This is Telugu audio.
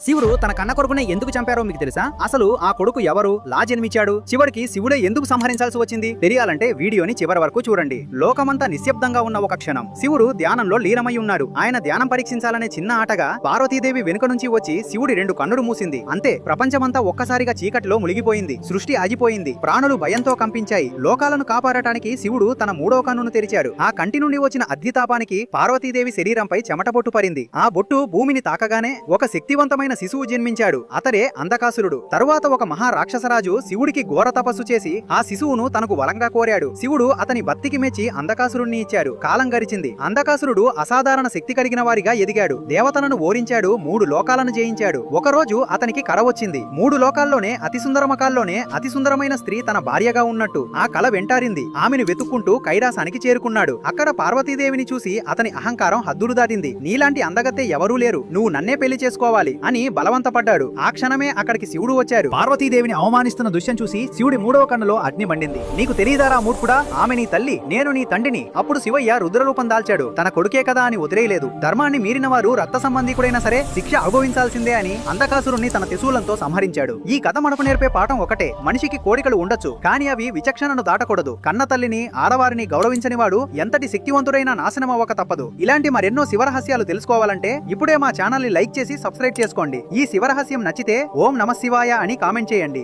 శివుడు తన కన్న కొడుకునే ఎందుకు చంపారో మీకు తెలుసా? అసలు ఆ కొడుకు ఎవరు, లా జన్మించాడు, చివరికి శివుడే ఎందుకు సంహరించాల్సి వచ్చింది తెలియాలంటే వీడియోని చివరి వరకు చూడండి. లోకమంతా నిశ్శబ్దంగా ఉన్న ఒక క్షణం శివుడు ధ్యానంలో లీనమై ఉన్నారు. ఆయన ధ్యానం పరీక్షించాలనే చిన్న ఆటగా పార్వతీదేవి వెనుక నుంచి వచ్చి శివుడి 2 కన్నులు మూసింది. అంతే, ప్రపంచమంతా ఒక్కసారిగా చీకట్లో మునిగిపోయింది. సృష్టి ఆగిపోయింది. ప్రాణులు భయంతో కంపించాయి. లోకాలను కాపాడటానికి శివుడు తన 3వ కన్నును తెరిచాడు. ఆ కంటి నుండి వచ్చిన అగ్నితాపానికి పార్వతీదేవి శరీరంపై చెమట బొట్టు పరింది. ఆ బొట్టు భూమిని తాకగానే ఒక శక్తివంతమైన శిశువు జన్మించాడు. అతడే అంధకాసురుడు. తరువాత ఒక మహా రాక్షసరాజు శివుడికి ఘోర తపస్సు చేసి ఆ శిశువును తనకు వలంగా కోరాడు. శివుడు అతని భక్తికి మెచ్చి అంధకాసురుణ్ణి ఇచ్చారు. కాలం గడిచింది. అంధకాసురుడు అసాధారణ శక్తి కలిగిన వారిగా ఎదిగాడు. దేవతలను ఓరించాడు. 3 లోకాలను జయించాడు. ఒకరోజు అతనికి కల వచ్చింది. 3 లోకాల్లోనే అతి సుందరమకాల్లోనే అతి సుందరమైన స్త్రీ తన భార్యగా ఉన్నట్టు. ఆ కల వెంటారింది. ఆమెను వెతుక్కుంటూ కైలాసానికి చేరుకున్నాడు. అక్కడ పార్వతీదేవిని చూసి అతని అహంకారం హద్దులు దాటింది. నీలాంటి అందగత్తె ఎవరూ లేరు, నువ్వు నన్నే పెళ్లి చేసుకోవాలి అని బలవంతపడ్డాడు. ఆ క్షణమే అక్కడికి శివుడు వచ్చారు. పార్వతీదేవిని అవమానిస్తున్న దృశ్యం చూసి శివుడి 3వ కన్నులో అగ్ని మండింది. నీకు తెలియదారా మూర్ఖుడా, ఆమె నీ తల్లి, నేను నీ తండ్రిని. అప్పుడు శివయ్య రుద్రరూపం దాల్చాడు. తన కొడుకే కదా అని వదిలేయలేదు. ధర్మాన్ని మీరిన వారు రక్త సంబంధికుడైనా సరే శిక్ష అనుభవించాల్సిందే అని అంధకాసురుణ్ణి తన త్రిశూలంతో సంహరించాడు. ఈ కథ మనకు నేర్పే పాఠం ఒకటే, మనిషికి కోరికలు ఉండొచ్చు, కానీ అవి విచక్షణను దాటకూడదు. కన్న తల్లిని, ఆడవారిని గౌరవించని వాడు ఎంతటి శక్తివంతుడైనా నాశనం అవ్వక తప్పదు. ఇలాంటి మరెన్నో శివరహస్యాలు తెలుసుకోవాలంటే ఇప్పుడే మా ఛానల్ ని లైక్ చేసి సబ్స్క్రైబ్ చేసుకోండి. ఈ శివరహస్యం నచ్చితే ఓం నమః శివాయ అని కామెంట్ చేయండి.